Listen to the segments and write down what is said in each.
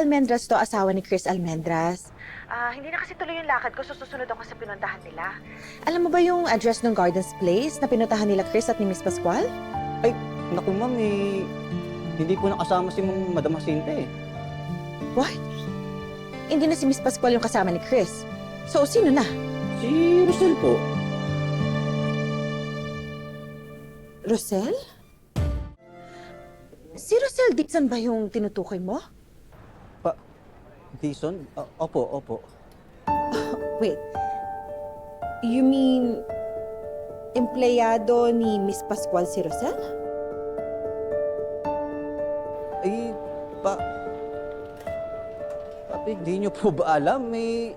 Almendras to, asawa ni Chris Almendras. Hindi na kasi tuloy yung lakad ko, so susunod ako sa pinuntahan nila. Alam mo ba yung address ng Gardens Place na pinuntahan nila Chris at ni Miss Pascual? Ay, naku ma'am eh. Hindi po nakasama si Madam Jacinta eh. What? Hindi na si Miss Pascual yung kasama ni Chris. So, sino na? Si Rosel po. Rosel? Si Rosel Dixon ba yung tinutukoy mo? Dison? Opo, opo. Wait. You mean, empleyado ni Miss Pascual si Rosel? Ay, Papi, di niyo po ba alam? May,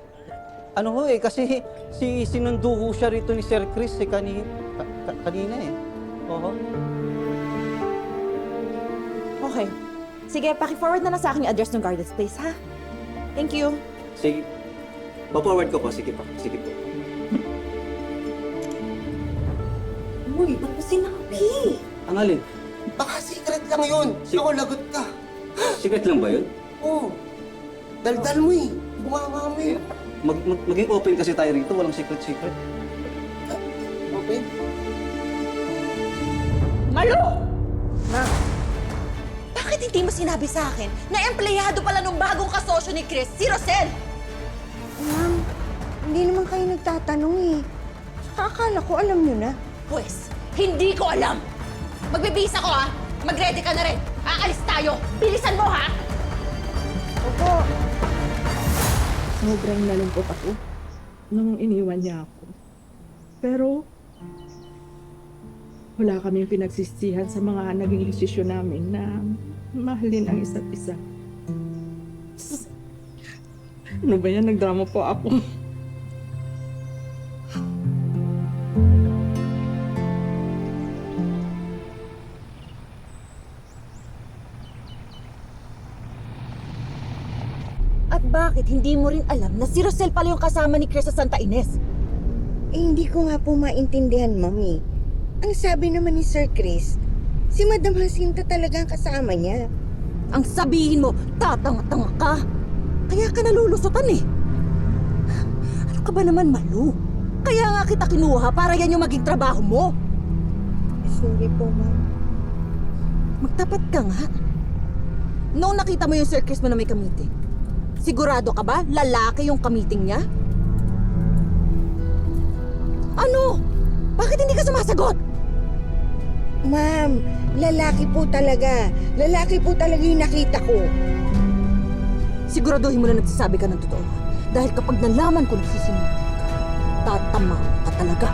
ano ho eh, kasi sinundo ho siya rito ni Sir Chris kanina eh. Oho. Okay. Sige, paki-forward na lang sa akin yung address ng Gardens Place, ha? Thank you. Sige. Pa-forward ko po. Sige po. Sige po. Uy, ba't mo sinabi? Ang alin? Baka secret lang yun. Ako, lagot ka. Secret lang ba yun? Oo. Daldal mo eh. Bumama mo eh. Maging open kasi tayo rito. Walang secret. Okay? Malo! Bakit hindi mo sinabi sa akin na empleyado pala nung bagong kasosyo ni Chris, si Rosel? Ma'am, hindi naman kayo nagtatanong eh. Saka akala ko alam nyo na. Pwes, hindi ko alam. Magbibisa ko, ha? Mag-ready ka na rin. Aalis tayo. Bilisan mo, ha? Opo. Sobrang nalungkot ako nung iniwan niya ako. Pero wala kaming pinagsisihan sa mga naging desisyon namin na mahalin ang isa't isa. Ano ba yan? Nagdrama po ako. At bakit hindi mo rin alam na si Rosel pala yung kasama ni Chris sa Santa Ines? Eh, hindi ko nga po maintindihan, Mami. Ang sabi naman ni Sir Chris, si Madam Jacinta talaga ang kasama niya. Ang sabihin mo, tatanga-tanga ka. Kaya ka nalulusutan eh. Ano ka ba naman, Malu? Kaya nga kita kinuha para yan yung maging trabaho mo. Sorry po, Ma'am. Magtapat ka nga. Noong nakita mo yung Sir Chris mo na may kamiting, sigurado ka ba lalaki yung kamiting niya? Ano? Bakit hindi ka sumasagot? Ma'am, lalaki po talaga. Lalaki po talaga yung nakita ko. Siguraduhin mo na nagsasabi ka ng totoo. Dahil kapag nalaman ko nagsisinungaling ka, tatama ka talaga.